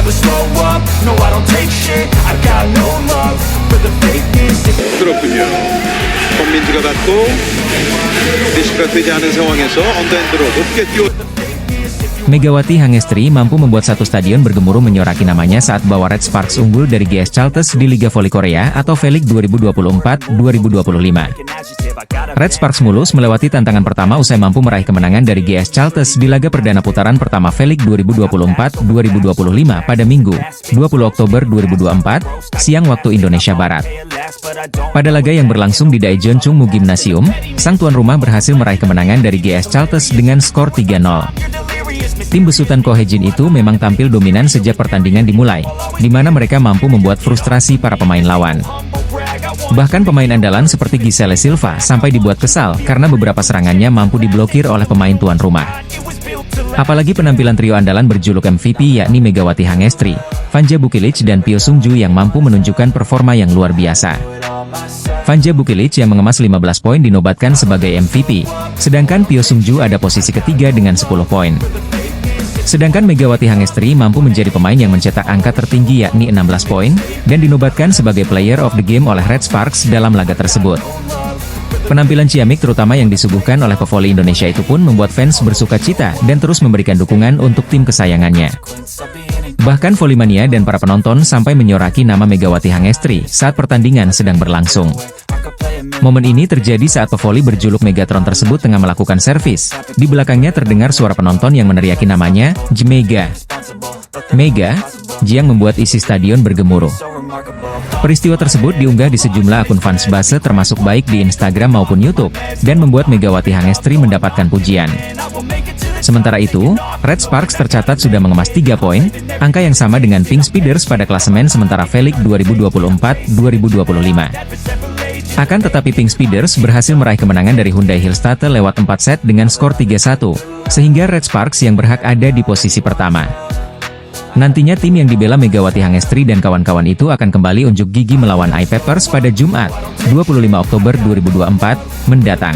never slow up, no I don't take shit, I got no love for the fakeness. 그렇군요. 권민지가 받고 리시브가 되지 않은 상황에서 언더핸드로 높게 뛰어. Megawati Hangestri mampu membuat satu stadion bergemuruh menyoraki namanya saat bawa Red Sparks unggul dari GS Chalters di Liga Voli Korea atau V-League 2024-2025. Red Sparks mulus melewati tantangan pertama usai mampu meraih kemenangan dari GS Chalters di laga perdana putaran pertama V-League 2024-2025 pada Minggu, 20 Oktober 2024, siang waktu Indonesia Barat. Pada laga yang berlangsung di Daejeon Chungmu Gymnasium, sang tuan rumah berhasil meraih kemenangan dari GS Chalters dengan skor 3-0. Tim besutan Ko Hye-jin itu memang tampil dominan sejak pertandingan dimulai, di mana mereka mampu membuat frustrasi para pemain lawan. Bahkan pemain andalan seperti Giselle Silva sampai dibuat kesal karena beberapa serangannya mampu diblokir oleh pemain tuan rumah. Apalagi penampilan trio andalan berjuluk MVP yakni Megawati Hangestri, Vanja Bukilic dan Pyo Sung-ju yang mampu menunjukkan performa yang luar biasa. Vanja Bukilic yang mengemas 15 poin dinobatkan sebagai MVP, sedangkan Pyo Sung-ju ada posisi ketiga dengan 10 poin. Sedangkan Megawati Hangestri mampu menjadi pemain yang mencetak angka tertinggi yakni 16 poin, dan dinobatkan sebagai Player of the Game oleh Red Sparks dalam laga tersebut. Penampilan ciamik terutama yang disuguhkan oleh pevoli Indonesia itu pun membuat fans bersuka cita dan terus memberikan dukungan untuk tim kesayangannya. Bahkan Volley-mania dan para penonton sampai menyoraki nama Megawati Hangestri saat pertandingan sedang berlangsung. Momen ini terjadi saat pevoli berjuluk Megatron tersebut tengah melakukan servis. Di belakangnya terdengar suara penonton yang meneriaki namanya, Jmega. Mega, yang membuat isi stadion bergemuruh. Peristiwa tersebut diunggah di sejumlah akun fans base termasuk baik di Instagram maupun YouTube, dan membuat Megawati Hangestri mendapatkan pujian. Sementara itu, Red Sparks tercatat sudah mengemas 3 poin, angka yang sama dengan Pink Speeders pada klasemen sementara V-League 2024-2025. Akan tetapi Pink Speeders berhasil meraih kemenangan dari Hyundai Hillstatte lewat 4 set dengan skor 3-1, sehingga Red Sparks yang berhak ada di posisi pertama. Nantinya tim yang dibela Megawati Hangestri dan kawan-kawan itu akan kembali unjuk gigi melawan I-Peppers pada Jumat, 25 Oktober 2024, mendatang.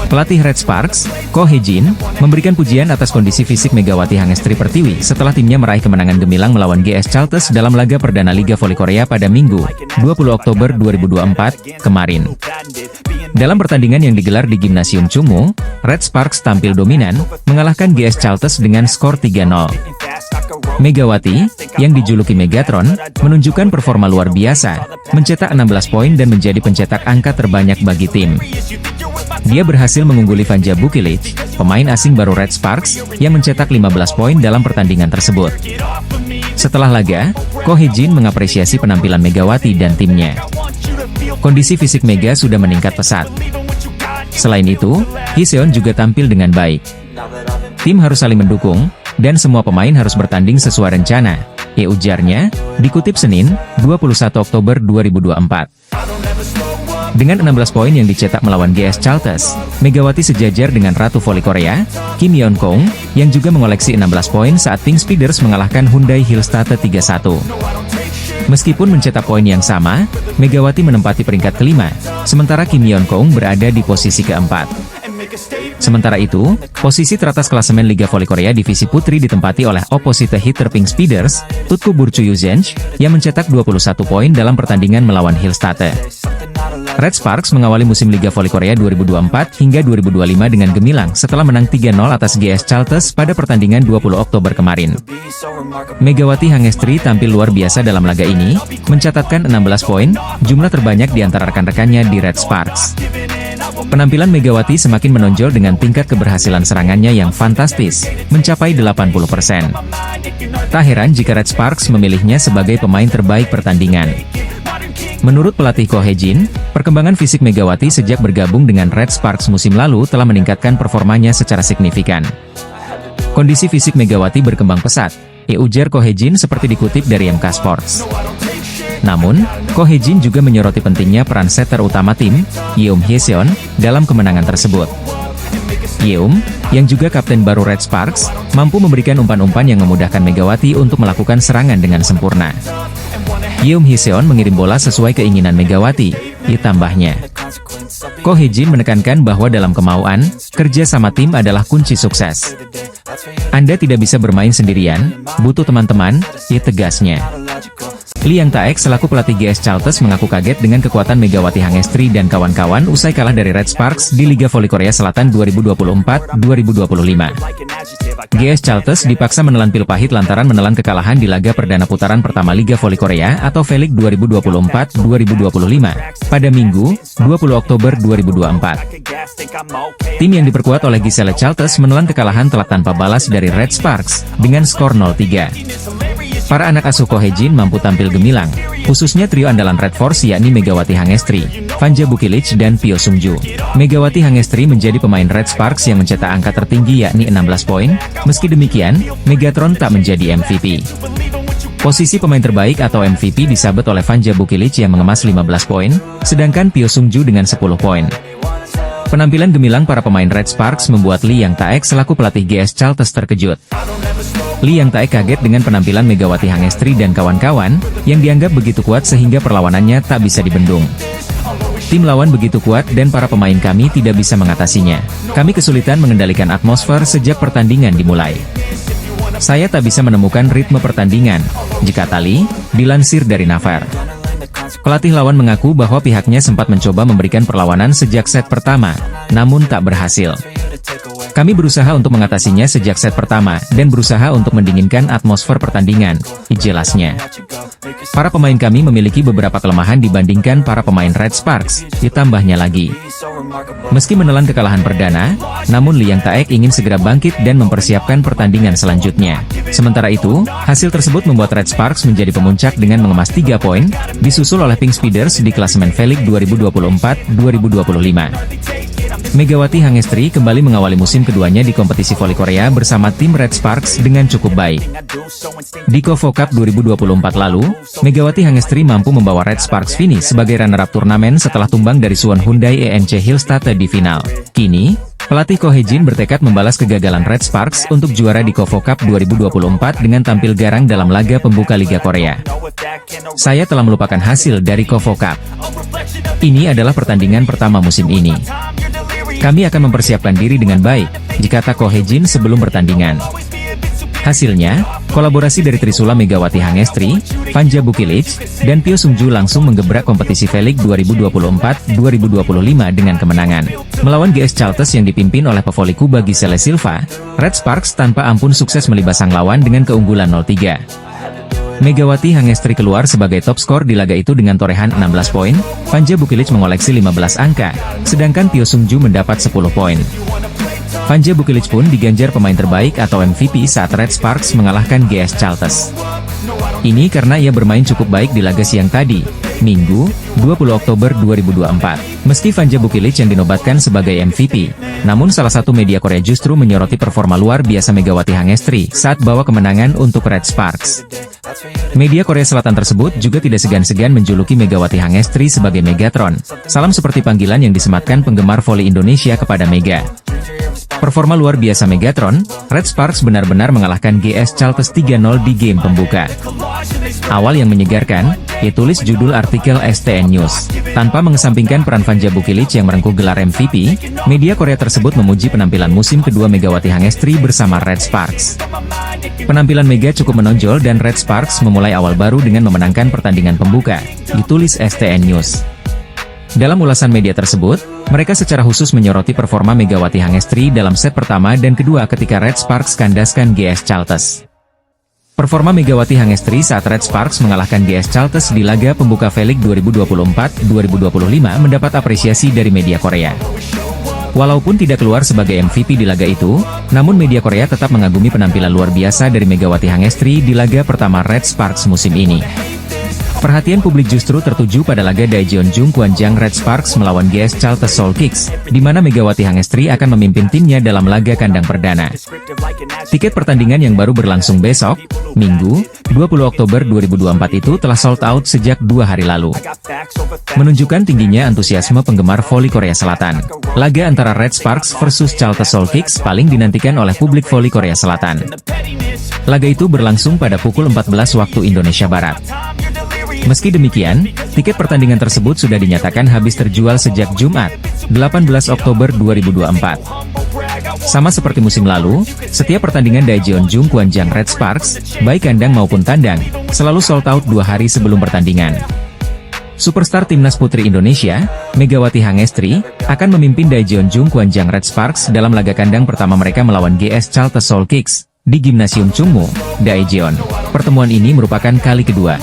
Pelatih Red Sparks, Ko Hye-jin, memberikan pujian atas kondisi fisik Megawati Hangestri Pertiwi setelah timnya meraih kemenangan gemilang melawan GS Chalters dalam laga perdana Liga Voli Korea pada Minggu, 20 Oktober 2024, kemarin. Dalam pertandingan yang digelar di Gymnasium Chungmu, Red Sparks tampil dominan, mengalahkan GS Chalters dengan skor 3-0. Megawati, yang dijuluki Megatron, menunjukkan performa luar biasa, mencetak 16 poin dan menjadi pencetak angka terbanyak bagi tim. Dia berhasil mengungguli Vanja Bukilic, pemain asing baru Red Sparks, yang mencetak 15 poin dalam pertandingan tersebut. Setelah laga, Ko Hye-jin mengapresiasi penampilan Megawati dan timnya. Kondisi fisik Mega sudah meningkat pesat. Selain itu, Hye-seon juga tampil dengan baik. Tim harus saling mendukung, dan semua pemain harus bertanding sesuai rencana, ujarnya, dikutip Senin, 21 Oktober 2024. Dengan 16 poin yang dicetak melawan GS Chalters, Megawati sejajar dengan Ratu Voli Korea, Kim Yeon-kong, yang juga mengoleksi 16 poin saat Pink Speeders mengalahkan Hyundai Hillstatte 3-1. Meskipun mencetak poin yang sama, Megawati menempati peringkat kelima, sementara Kim Yeon-kong berada di posisi keempat. Sementara itu, posisi teratas klasemen Liga Voli Korea Divisi Putri ditempati oleh opposite hitter Pink Speeders, Tutku Burcu-Yuzench, yang mencetak 21 poin dalam pertandingan melawan Hillstatte. Red Sparks mengawali musim Liga Voli Korea 2024 hingga 2025 dengan gemilang setelah menang 3-0 atas GS Chalters pada pertandingan 20 Oktober kemarin. Megawati Hangestri tampil luar biasa dalam laga ini, mencatatkan 16 poin, jumlah terbanyak di antara rekan-rekannya di Red Sparks. Penampilan Megawati semakin menonjol dengan tingkat keberhasilan serangannya yang fantastis, mencapai 80%. Tak heran jika Red Sparks memilihnya sebagai pemain terbaik pertandingan. Menurut pelatih Ko Hye-jin, perkembangan fisik Megawati sejak bergabung dengan Red Sparks musim lalu telah meningkatkan performanya secara signifikan. Kondisi fisik Megawati berkembang pesat, ujar Ko Hye-jin seperti dikutip dari MK Sports. Namun, Ko Hye-jin juga menyoroti pentingnya peran setter utama tim, Yeom Hye-seon, dalam kemenangan tersebut. Yeom, yang juga kapten baru Red Sparks, mampu memberikan umpan-umpan yang memudahkan Megawati untuk melakukan serangan dengan sempurna. Yeom Hye-seon mengirim bola sesuai keinginan Megawati, ditambahnya. Ko Hee-jin menekankan bahwa dalam kemauan, kerja sama tim adalah kunci sukses. Anda tidak bisa bermain sendirian, butuh teman-teman, tegasnya. Lee Yang Taek selaku pelatih GS Chalters mengaku kaget dengan kekuatan Megawati Hangestri dan kawan-kawan usai kalah dari Red Sparks di Liga Voli Korea Selatan 2024-2025. GS Chalters dipaksa menelan pil pahit lantaran menelan kekalahan di laga perdana putaran pertama Liga Voli Korea atau V-League 2024-2025 pada Minggu, 20 Oktober 2024. Tim yang diperkuat oleh Giselle Chalters menelan kekalahan telak tanpa balas dari Red Sparks dengan skor 0-3. Para anak asuh Ko Hee-jin mampu tampil gemilang, khususnya trio andalan Red Force yakni Megawati Hangestri, Vanja Bukilic dan Pyo Sung-ju. Megawati Hangestri menjadi pemain Red Sparks yang mencetak angka tertinggi yakni 16 poin, meski demikian, Megatron tak menjadi MVP. Posisi pemain terbaik atau MVP disabet oleh Vanja Bukilic yang mengemas 15 poin, sedangkan Pyo Sung-ju dengan 10 poin. Penampilan gemilang para pemain Red Sparks membuat Lee Yang Taek selaku pelatih GS Chalters terkejut. Lee Yang Taek kaget dengan penampilan Megawati Hangestri dan kawan-kawan, yang dianggap begitu kuat sehingga perlawanannya tak bisa dibendung. Tim lawan begitu kuat dan para pemain kami tidak bisa mengatasinya. Kami kesulitan mengendalikan atmosfer sejak pertandingan dimulai. Saya tak bisa menemukan ritme pertandingan, jika Lee, dilansir dari Naver. Pelatih lawan mengaku bahwa pihaknya sempat mencoba memberikan perlawanan sejak set pertama, namun tak berhasil. Kami berusaha untuk mengatasinya sejak set pertama, dan berusaha untuk mendinginkan atmosfer pertandingan, jelasnya. Para pemain kami memiliki beberapa kelemahan dibandingkan para pemain Red Sparks, ditambahnya lagi. Meski menelan kekalahan perdana, namun Lee Yang Taek ingin segera bangkit dan mempersiapkan pertandingan selanjutnya. Sementara itu, hasil tersebut membuat Red Sparks menjadi pemuncak dengan mengemas 3 poin, disusul oleh Pink Speeders di klasemen V-League 2024-2025. Megawati Hangestri kembali mengawali musim keduanya di kompetisi voli Korea bersama tim Red Sparks dengan cukup baik. Di KOFO Cup 2024 lalu, Megawati Hangestri mampu membawa Red Sparks finish sebagai runner-up turnamen setelah tumbang dari Suwon Hyundai ENC Hillstatt di final. Kini, pelatih Ko Hee-jin bertekad membalas kegagalan Red Sparks untuk juara di KOFO Cup 2024 dengan tampil garang dalam laga pembuka Liga Korea. Saya telah melupakan hasil dari KOFO Cup. Ini adalah pertandingan pertama musim ini. Kami akan mempersiapkan diri dengan baik, dikata Ko Hee-jin sebelum pertandingan. Hasilnya, kolaborasi dari Trisula Megawati Hangestri, Vanja Bukilic, dan Pyo Sung-ju langsung menggebrak kompetisi V-League 2024-2025 dengan kemenangan. Melawan GS Chalters yang dipimpin oleh pevoli Kuba Giselle Silva, Red Sparks tanpa ampun sukses melibas sang lawan dengan keunggulan 0-3. Megawati Hangestri keluar sebagai top skor di laga itu dengan torehan 16 poin, Vanja Bukilic mengoleksi 15 angka, sedangkan Pyo Sung-ju mendapat 10 poin. Vanja Bukilic pun diganjar pemain terbaik atau MVP saat Red Sparks mengalahkan GS Chalters. Ini karena ia bermain cukup baik di laga siang tadi, Minggu, 20 Oktober 2024. Meski Vanja Bukilic yang dinobatkan sebagai MVP, namun salah satu media Korea justru menyoroti performa luar biasa Megawati Hangestri saat bawa kemenangan untuk Red Sparks. Media Korea Selatan tersebut juga tidak segan-segan menjuluki Megawati Hangestri sebagai Megatron, salam seperti panggilan yang disematkan penggemar voli Indonesia kepada Mega. Performa luar biasa Megatron, Red Sparks benar-benar mengalahkan GS Chalters 3-0 di game pembuka. Awal yang menyegarkan, tulis judul artikel STN News. Tanpa mengesampingkan peran Vanja Bukilic yang merengkuh gelar MVP, media Korea tersebut memuji penampilan musim kedua Megawati Hangestri bersama Red Sparks. Penampilan Mega cukup menonjol dan Red Sparks memulai awal baru dengan memenangkan pertandingan pembuka, ditulis STN News. Dalam ulasan media tersebut, mereka secara khusus menyoroti performa Megawati Hangestri dalam set pertama dan kedua ketika Red Sparks kandaskan GS Chalters. Performa Megawati Hangestri saat Red Sparks mengalahkan GS Chalters di laga pembuka V-League 2024-2025 mendapat apresiasi dari media Korea. Walaupun tidak keluar sebagai MVP di laga itu, namun media Korea tetap mengagumi penampilan luar biasa dari Megawati Hangestri di laga pertama Red Sparks musim ini. Perhatian publik justru tertuju pada laga Daejeon Kwanjang Red Sparks melawan GS Chalters Soul Kicks, di mana Megawati Hangestri akan memimpin timnya dalam laga kandang perdana. Tiket pertandingan yang baru berlangsung besok, Minggu, 20 Oktober 2024 itu telah sold out sejak 2 hari lalu. Menunjukkan tingginya antusiasme penggemar voli Korea Selatan, laga antara Red Sparks versus Chalters Soul Kicks paling dinantikan oleh publik voli Korea Selatan. Laga itu berlangsung pada pukul 14 waktu Indonesia Barat. Meski demikian, Tiket pertandingan tersebut sudah dinyatakan habis terjual sejak Jumat, 18 Oktober 2024. Sama seperti musim lalu, setiap pertandingan Daejeon Jungkwanjang Red Sparks, baik kandang maupun tandang, selalu sold out 2 hari sebelum pertandingan. Superstar Timnas Putri Indonesia, Megawati Hangestri, akan memimpin Daejeon Jungkwanjang Red Sparks dalam laga kandang pertama mereka melawan GS Chalte Seoul Kicks di Gimnasium Chungmu, Daejeon. Pertemuan ini merupakan kali kedua.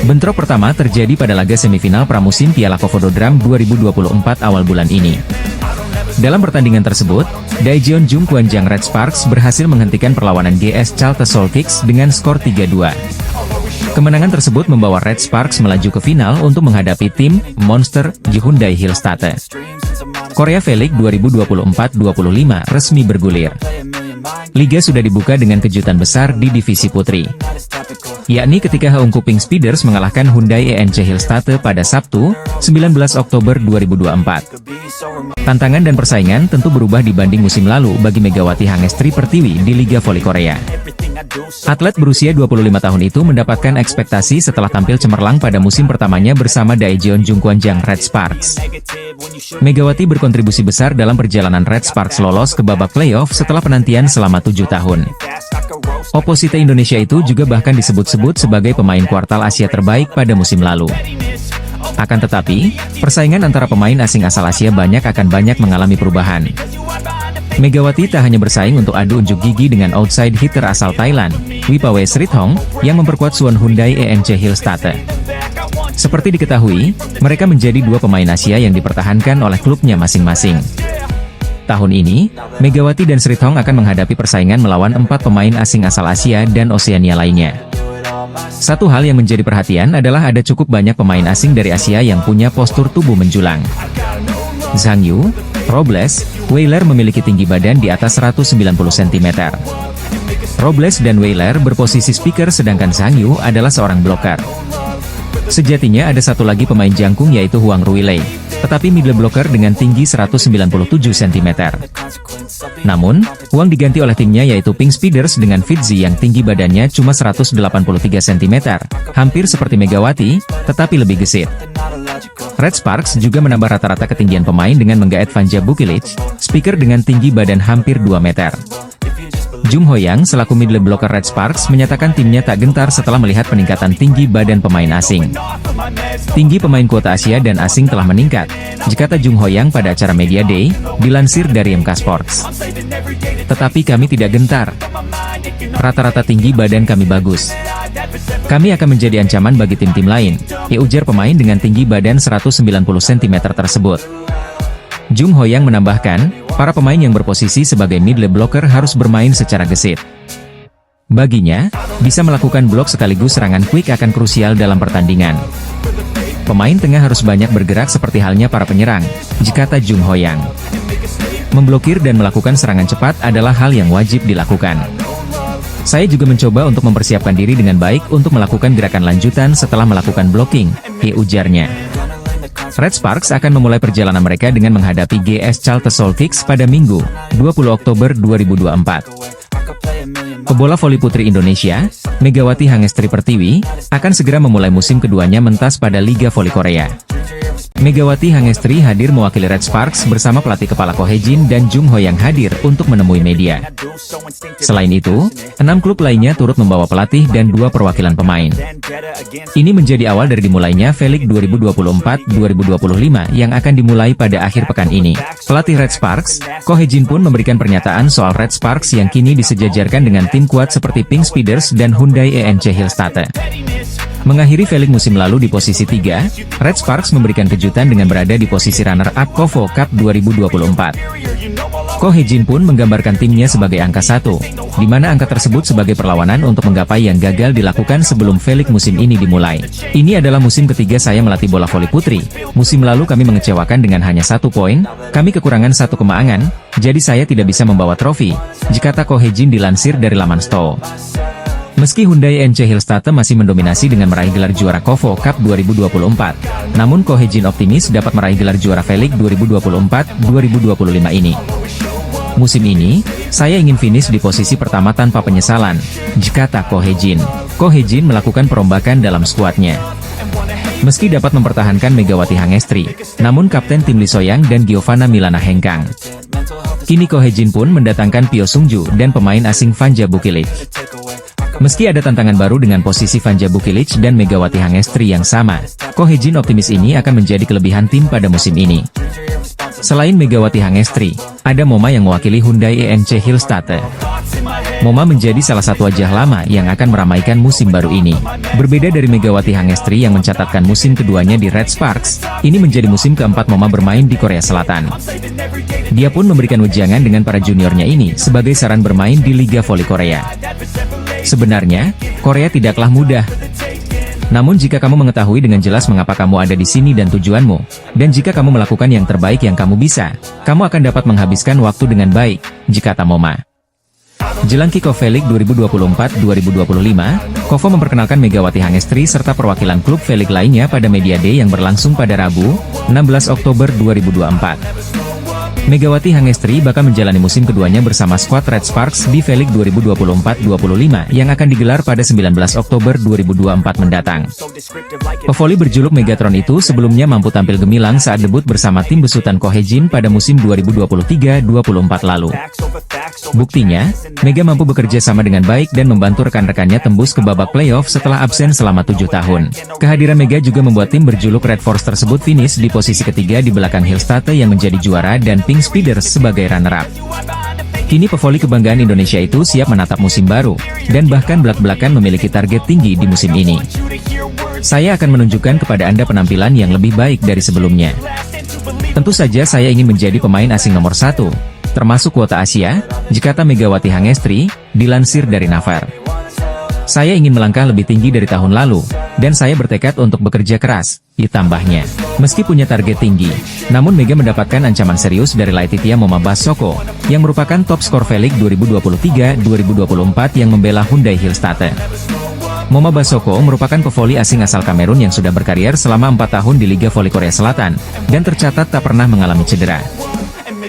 Bentrok pertama terjadi pada laga semifinal pramusim Piala Kofodo Dram 2024 awal bulan ini. Dalam pertandingan tersebut, Daejeon Jungkwanjang Red Sparks berhasil menghentikan perlawanan GS Chalte Seoul Kicks dengan skor 3-2. Kemenangan tersebut membawa Red Sparks melaju ke final untuk menghadapi tim Monster Hyundai Hillstatte. Korea V-League 2024-25 resmi bergulir. Liga sudah dibuka dengan kejutan besar di divisi putri, yakni ketika Haeunkou Pink Speeders mengalahkan Hyundai ENC Hillstatte pada Sabtu, 19 Oktober 2024. Tantangan dan persaingan tentu berubah dibanding musim lalu bagi Megawati Hangestri Pertiwi di Liga Voli Korea. Atlet berusia 25 tahun itu mendapatkan ekspektasi setelah tampil cemerlang pada musim pertamanya bersama Daejeon Jungkwanjang Red Sparks. Megawati berkontribusi besar dalam perjalanan Red Sparks lolos ke babak playoff setelah penantian selama 7 tahun. Oposite Indonesia itu juga bahkan disebut-sebut sebagai pemain kuartal Asia terbaik pada musim lalu. Akan tetapi, persaingan antara pemain asing asal Asia akan banyak mengalami perubahan. Megawati tak hanya bersaing untuk adu unjuk gigi dengan outside hitter asal Thailand, Wipawe Srithong, yang memperkuat Suwon Hyundai ENC Hillstatte. Seperti diketahui, mereka menjadi 2 pemain Asia yang dipertahankan oleh klubnya masing-masing. Tahun ini, Megawati dan Srithong akan menghadapi persaingan melawan 4 pemain asing asal Asia dan Oseania lainnya. Satu hal yang menjadi perhatian adalah ada cukup banyak pemain asing dari Asia yang punya postur tubuh menjulang. Zhang Yu, Robles, Weiler memiliki tinggi badan di atas 190 cm. Robles dan Weiler berposisi speaker sedangkan Zhang Yu adalah seorang bloker. Sejatinya ada satu lagi pemain jangkung yaitu Huang Ruilei, tetapi middle blocker dengan tinggi 197 cm. Namun, Huang diganti oleh timnya yaitu Pink Speeders dengan Fitzy yang tinggi badannya cuma 183 cm, hampir seperti Megawati, tetapi lebih gesit. Red Sparks juga menambah rata-rata ketinggian pemain dengan menggaet Vanja Bukilic, speaker dengan tinggi badan hampir 2 meter. Jung Ho-yang selaku middle blocker Red Sparks menyatakan timnya tak gentar setelah melihat peningkatan tinggi badan pemain asing. Tinggi pemain kuota Asia dan asing telah meningkat, kata Jung Ho-yang pada acara Media Day, dilansir dari MK Sports. Tetapi kami tidak gentar. Rata-rata tinggi badan kami bagus. Kami akan menjadi ancaman bagi tim-tim lain, ujar pemain dengan tinggi badan 190 cm tersebut. Jung Ho-yang menambahkan, para pemain yang berposisi sebagai middle blocker harus bermain secara gesit. Baginya, bisa melakukan blok sekaligus serangan quick akan krusial dalam pertandingan. Pemain tengah harus banyak bergerak seperti halnya para penyerang, kata Jung Ho-yang. Memblokir dan melakukan serangan cepat adalah hal yang wajib dilakukan. Saya juga mencoba untuk mempersiapkan diri dengan baik untuk melakukan gerakan lanjutan setelah melakukan blocking, ujarnya. Red Sparks akan memulai perjalanan mereka dengan menghadapi GS Chalte Seoul Kicks pada Minggu, 20 Oktober 2024. Pebola voli putri Indonesia, Megawati Hangestri Pertiwi, akan segera memulai musim keduanya mentas pada Liga Voli Korea. Megawati Hangestri hadir mewakili Red Sparks bersama pelatih kepala Ko Hae-jin dan Jung Ho yang hadir untuk menemui media. Selain itu, 6 klub lainnya turut membawa pelatih dan 2 perwakilan pemain. Ini menjadi awal dari dimulainya V-League 2024-2025 yang akan dimulai pada akhir pekan ini. Pelatih Red Sparks, Ko Hae-jin pun memberikan pernyataan soal Red Sparks yang kini disejajarkan dengan tim kuat seperti Pink Speeders dan Hyundai ENC Hillstatte. Mengakhiri V-League musim lalu di posisi 3, Red Sparks memberikan kejutan dengan berada di posisi runner-up KOFO Cup 2024. Ko Hae-jin pun menggambarkan timnya sebagai angka 1, di mana angka tersebut sebagai perlawanan untuk menggapai yang gagal dilakukan sebelum V-League musim ini dimulai. Ini adalah musim ketiga saya melatih bola voli putri. Musim lalu kami mengecewakan dengan hanya 1 poin, kami kekurangan 1 kemenangan, jadi saya tidak bisa membawa trofi, kata Ko Hae-jin dilansir dari laman STO. Meski Hyundai ENC Hillstatte masih mendominasi dengan meraih gelar juara KOFO Cup 2024, namun Ko Hae-jin optimis dapat meraih gelar juara V-League 2024-2025 ini. Musim ini, saya ingin finish di posisi pertama tanpa penyesalan, kata Ko Hae-jin. Ko Hae-jin melakukan perombakan dalam skuadnya. Meski dapat mempertahankan Megawati Hangestri, namun Kapten tim Lee Soyang dan Giovanna Milana hengkang. Kini Ko Hye-jin pun mendatangkan Pyo Sung-ju dan pemain asing Vanja Bukilic. Meski ada tantangan baru dengan posisi Vanja Bukilic dan Megawati Hangestri yang sama, Ko Hye-jin optimis ini akan menjadi kelebihan tim pada musim ini. Selain Megawati Hangestri, ada Moma yang mewakili Hyundai ENC Hillstatte. Moma menjadi salah satu wajah lama yang akan meramaikan musim baru ini. Berbeda dari Megawati Hangestri yang mencatatkan musim keduanya di Red Sparks, ini menjadi musim keempat Moma bermain di Korea Selatan. Dia pun memberikan wejangan dengan para juniornya ini sebagai saran bermain di Liga Voli Korea. Sebenarnya, Korea tidaklah mudah. Namun jika kamu mengetahui dengan jelas mengapa kamu ada di sini dan tujuanmu, dan jika kamu melakukan yang terbaik yang kamu bisa, kamu akan dapat menghabiskan waktu dengan baik, kata Moma. Jelang kick-off V-League 2024-2025, Kovo memperkenalkan Megawati Hangestri serta perwakilan klub V-League lainnya pada Media Day yang berlangsung pada Rabu, 16 Oktober 2024. Megawati Hangestri bakal menjalani musim keduanya bersama skuad Red Sparks di V-League 2024-25 yang akan digelar pada 19 Oktober 2024 mendatang. Pevoli berjuluk Megatron itu sebelumnya mampu tampil gemilang saat debut bersama tim besutan Ko Hye-jin pada musim 2023-24 lalu. Buktinya, Mega mampu bekerja sama dengan baik dan membantu rekan-rekannya tembus ke babak playoff setelah absen selama 7 tahun. Kehadiran Mega juga membuat tim berjuluk Red Force tersebut finish di posisi ketiga di belakang Hillstatte yang menjadi juara dan Pink Speeders sebagai runner-up. Kini pevoli kebanggaan Indonesia itu siap menatap musim baru, dan bahkan belak-belakan memiliki target tinggi di musim ini. Saya akan menunjukkan kepada Anda penampilan yang lebih baik dari sebelumnya. Tentu saja saya ingin menjadi pemain asing nomor 1, termasuk kuota Asia, kata Megawati Hangestri, dilansir dari Naver. Saya ingin melangkah lebih tinggi dari tahun lalu, dan saya bertekad untuk bekerja keras, ditambahnya. Meski punya target tinggi, namun Mega mendapatkan ancaman serius dari Laetitia Moma Basoko, yang merupakan top skor V-League 2023-2024 yang membela Hyundai Hillstatte. Moma Basoko merupakan pevoli asing asal Kamerun yang sudah berkarier selama 4 tahun di Liga Voli Korea Selatan, dan tercatat tak pernah mengalami cedera.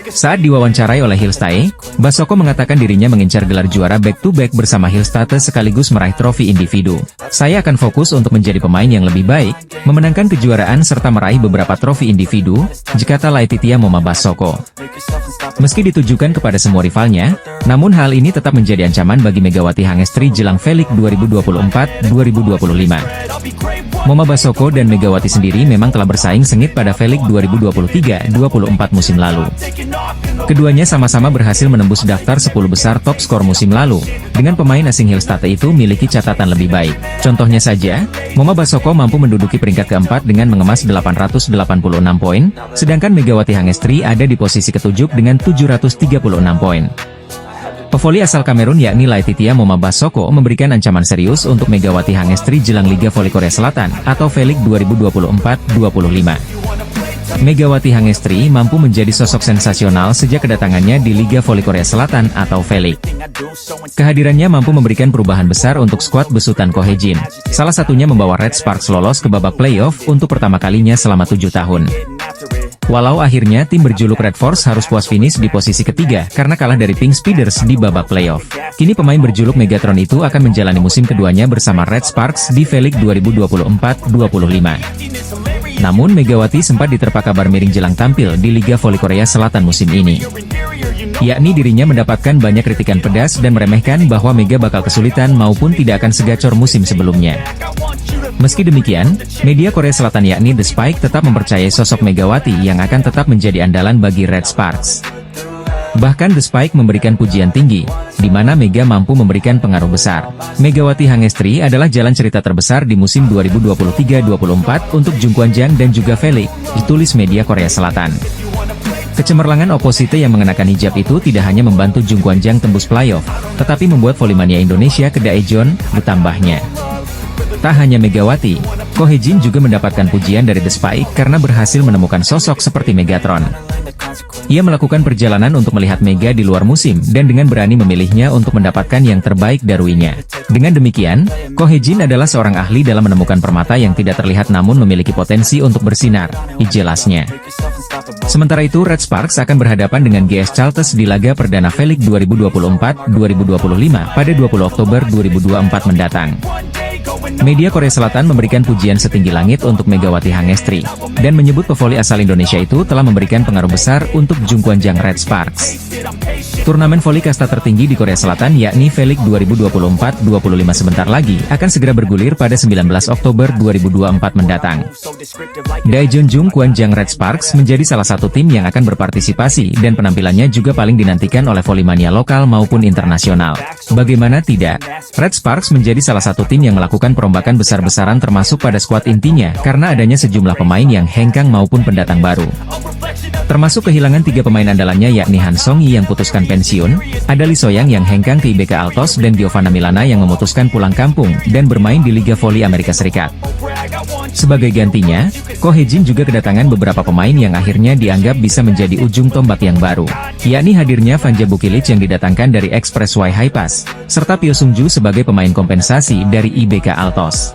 Saat diwawancarai oleh Hillstatte, Basoko mengatakan dirinya mengincar gelar juara back-to-back bersama Hillstatte sekaligus meraih trofi individu. Saya akan fokus untuk menjadi pemain yang lebih baik, memenangkan kejuaraan serta meraih beberapa trofi individu, kata Laetitia Moma Basoko. Meski ditujukan kepada semua rivalnya, namun hal ini tetap menjadi ancaman bagi Megawati Hangestri jelang V-League 2024-2025. Moma Basoko dan Megawati sendiri memang telah bersaing sengit pada V-League 2023-24 musim lalu. Keduanya sama-sama berhasil menembus daftar 10 besar top skor musim lalu, dengan pemain asing Hillstatte itu memiliki catatan lebih baik. Contohnya saja, Moma Basoko mampu menduduki peringkat keempat dengan mengemas 886 poin, sedangkan Megawati Hangestri ada di posisi ketujuh dengan 736 poin. Pevoli asal Kamerun yakni Laetitia Moma Basoko memberikan ancaman serius untuk Megawati Hangestri jelang Liga Voli Korea Selatan atau V-League 2024-25. Megawati Hangestri mampu menjadi sosok sensasional sejak kedatangannya di Liga Voli Korea Selatan atau V-League. Kehadirannya mampu memberikan perubahan besar untuk skuad besutan Ko Hye-jin, salah satunya membawa Red Sparks lolos ke babak playoff untuk pertama kalinya selama 7 tahun. Walau akhirnya tim berjuluk Red Force harus puas finish di posisi ketiga karena kalah dari Pink Speeders di babak playoff. Kini pemain berjuluk Megatron itu akan menjalani musim keduanya bersama Red Sparks di V-League 2024-25. Namun Megawati sempat diterpa kabar miring jelang tampil di Liga Voli Korea Selatan musim ini. Yakni dirinya mendapatkan banyak kritikan pedas dan meremehkan bahwa Mega bakal kesulitan maupun tidak akan segacor musim sebelumnya. Meski demikian, media Korea Selatan yakni The Spike tetap mempercayai sosok Megawati yang akan tetap menjadi andalan bagi Red Sparks. Bahkan The Spike memberikan pujian tinggi, di mana Mega mampu memberikan pengaruh besar. Megawati Hangestri adalah jalan cerita terbesar di musim 2023-24 untuk Jungkwanjang dan juga V-League, ditulis media Korea Selatan. Kecemerlangan Opposite yang mengenakan hijab itu tidak hanya membantu Jungkwanjang tembus playoff, tetapi membuat volimania Indonesia ke Daejeon, ditambahnya. Tak hanya Megawati, Ko Hye-jin juga mendapatkan pujian dari The Spike karena berhasil menemukan sosok seperti Megatron. Ia melakukan perjalanan untuk melihat Mega di luar musim dan dengan berani memilihnya untuk mendapatkan yang terbaik darinya. Dengan demikian, Ko Hye-jin adalah seorang ahli dalam menemukan permata yang tidak terlihat namun memiliki potensi untuk bersinar, jelasnya. Sementara itu Red Sparks akan berhadapan dengan GS Chalters di laga perdana V-League 2024-2025 pada 20 Oktober 2024 mendatang. Media Korea Selatan memberikan pujian setinggi langit untuk Megawati Hangestri, dan menyebut pevoli asal Indonesia itu telah memberikan pengaruh besar untuk Jungkwanjang Red Sparks. Turnamen voli kasta tertinggi di Korea Selatan yakni V-League 2024-25 sebentar lagi akan segera bergulir pada 19 Oktober 2024 mendatang. Daejeon Jungkwanjang Red Sparks menjadi salah satu tim yang akan berpartisipasi dan penampilannya juga paling dinantikan oleh volimania lokal maupun internasional. Bagaimana tidak? Red Sparks menjadi salah satu tim yang melakukan perombakan besar-besaran termasuk pada skuad intinya karena adanya sejumlah pemain yang hengkang maupun pendatang baru. Termasuk kehilangan 3 pemain andalannya yakni Han Song-yi yang putuskan pensiun, ada Lee So-young yang hengkang ke IBK Altos dan Giovanna Milana yang memutuskan pulang kampung dan bermain di Liga Voli Amerika Serikat. Sebagai gantinya, Ko Hye-jin juga kedatangan beberapa pemain yang akhirnya dianggap bisa menjadi ujung tombak yang baru, yakni hadirnya Vanja Bukilic yang didatangkan dari Expressway High Pass, serta Pyo Sung-ju sebagai pemain kompensasi dari IBK Altos.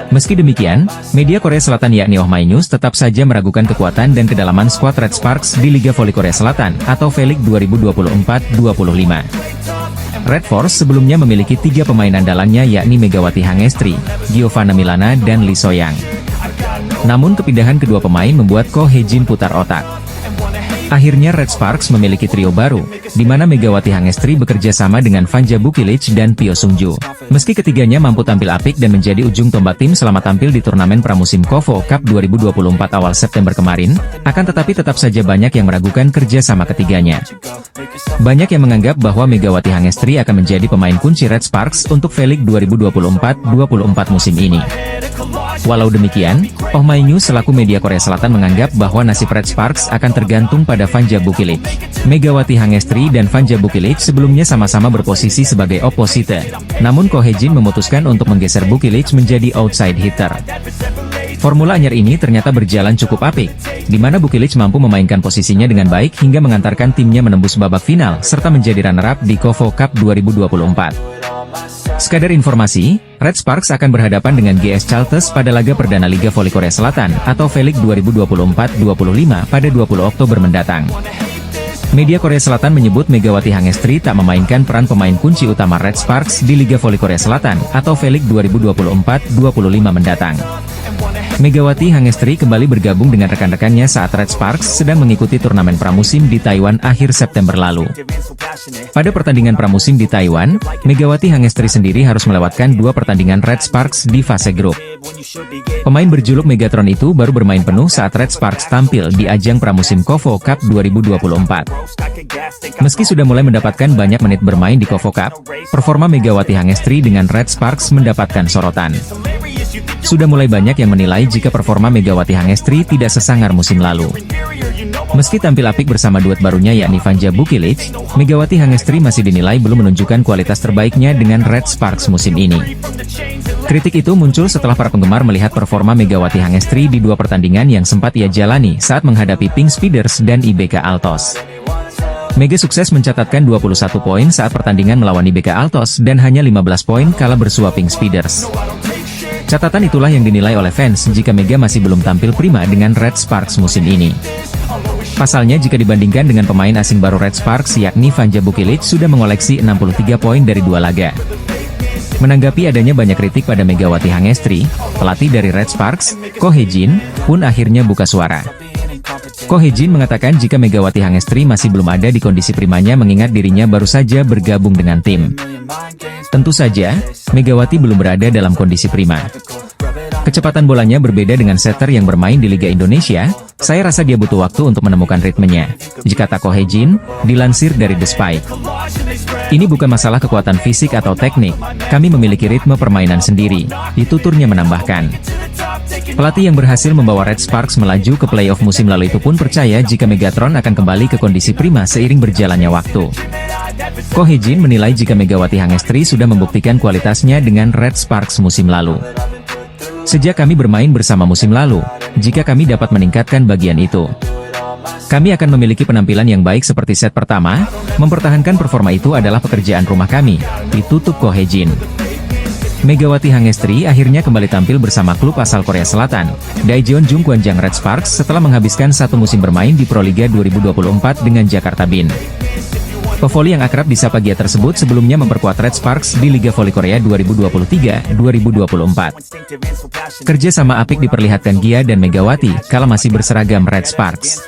Meski demikian, media Korea Selatan yakni Oh My News tetap saja meragukan kekuatan dan kedalaman skuad Red Sparks di Liga Voli Korea Selatan atau V-League 2024-25. Red Force sebelumnya memiliki 3 pemain andalannya yakni Megawati Hangestri, Giovanna Milana dan Lee So-young. Namun kepindahan kedua pemain membuat Ko Hye-jin putar otak. Akhirnya Red Sparks memiliki trio baru, di mana Megawati Hangestri bekerja sama dengan Vanja Bukilic dan Pyo Sung-ju. Meski ketiganya mampu tampil apik dan menjadi ujung tombak tim selama tampil di turnamen pramusim KOFO Cup 2024 awal September kemarin, akan tetapi tetap saja banyak yang meragukan kerja sama ketiganya. Banyak yang menganggap bahwa Megawati Hangestri akan menjadi pemain kunci Red Sparks untuk V-League 2024-24 musim ini. Walau demikian, Oh My News selaku media Korea Selatan menganggap bahwa nasib Red Sparks akan tergantung pada Vanja Bukilic. Megawati Hangestri dan Vanja Bukilic sebelumnya sama-sama berposisi sebagai opposite. Namun Ko Hye-jin memutuskan untuk menggeser Bukilic menjadi outside hitter. Formula anyar ini ternyata berjalan cukup apik, di mana Bukilic mampu memainkan posisinya dengan baik hingga mengantarkan timnya menembus babak final serta menjadi runner-up di KOFO Cup 2024. Sekadar informasi, Red Sparks akan berhadapan dengan GS Chalters pada laga perdana Liga Voli Korea Selatan atau V-League 2024-25 pada 20 Oktober mendatang. Media Korea Selatan menyebut Megawati Hangestri tak memainkan peran pemain kunci utama Red Sparks di Liga Voli Korea Selatan atau V-League 2024-25 mendatang. Megawati Hangestri kembali bergabung dengan rekan-rekannya saat Red Sparks sedang mengikuti turnamen pramusim di Taiwan akhir September lalu. Pada pertandingan pramusim di Taiwan, Megawati Hangestri sendiri harus melewatkan 2 pertandingan Red Sparks di fase grup. Pemain berjuluk Megatron itu baru bermain penuh saat Red Sparks tampil di ajang pramusim KOFO Cup 2024. Meski sudah mulai mendapatkan banyak menit bermain di KOFO Cup, performa Megawati Hangestri dengan Red Sparks mendapatkan sorotan. Sudah mulai banyak yang menilai jika performa Megawati Hangestri tidak sesangar musim lalu. Meski tampil apik bersama duet barunya yakni Vanja Bukilic, Megawati Hangestri masih dinilai belum menunjukkan kualitas terbaiknya dengan Red Sparks musim ini. Kritik itu muncul setelah para penggemar melihat performa Megawati Hangestri di 2 pertandingan yang sempat ia jalani saat menghadapi Pink Speeders dan IBK Altos. Mega sukses mencatatkan 21 poin saat pertandingan melawan IBK Altos dan hanya 15 poin kala bersua Pink Speeders. Catatan itulah yang dinilai oleh fans jika Mega masih belum tampil prima dengan Red Sparks musim ini. Pasalnya jika dibandingkan dengan pemain asing baru Red Sparks yakni Vanja Bukilic sudah mengoleksi 63 poin dari 2 laga. Menanggapi adanya banyak kritik pada Megawati Hangestri, pelatih dari Red Sparks, Ko Hye-jin, pun akhirnya buka suara. Ko Hye-jin mengatakan jika Megawati Hangestri masih belum ada di kondisi primanya mengingat dirinya baru saja bergabung dengan tim. Tentu saja, Megawati belum berada dalam kondisi prima. Kecepatan bolanya berbeda dengan setter yang bermain di Liga Indonesia, saya rasa dia butuh waktu untuk menemukan ritmenya, jika Ko Hye-jin, dilansir dari The Spike. Ini bukan masalah kekuatan fisik atau teknik, kami memiliki ritme permainan sendiri, dituturnya menambahkan. Pelatih yang berhasil membawa Red Sparks melaju ke playoff musim lalu itu pun percaya jika Megatron akan kembali ke kondisi prima seiring berjalannya waktu. Ko Hye-jin menilai jika Megawati Hangestri sudah membuktikan kualitasnya dengan Red Sparks musim lalu. Sejak kami bermain bersama musim lalu, jika kami dapat meningkatkan bagian itu, kami akan memiliki penampilan yang baik seperti set pertama, mempertahankan performa itu adalah pekerjaan rumah kami, ditutup Ko Hye-jin. Megawati Hangestri akhirnya kembali tampil bersama klub asal Korea Selatan, Daejeon Jungkwanjang Red Sparks setelah menghabiskan 1 musim bermain di Proliga 2024 dengan Jakarta Bin. Pevoli yang akrab disapa Gia tersebut sebelumnya memperkuat Red Sparks di Liga Voli Korea 2023-2024. Kerja sama apik diperlihatkan Gia dan Megawati kala masih berseragam Red Sparks.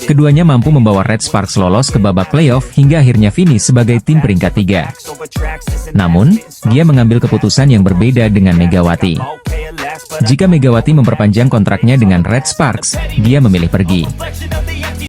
Keduanya mampu membawa Red Sparks lolos ke babak playoff hingga akhirnya finish sebagai tim peringkat 3. Namun, Gia mengambil keputusan yang berbeda dengan Megawati. Jika Megawati memperpanjang kontraknya dengan Red Sparks, Gia memilih pergi.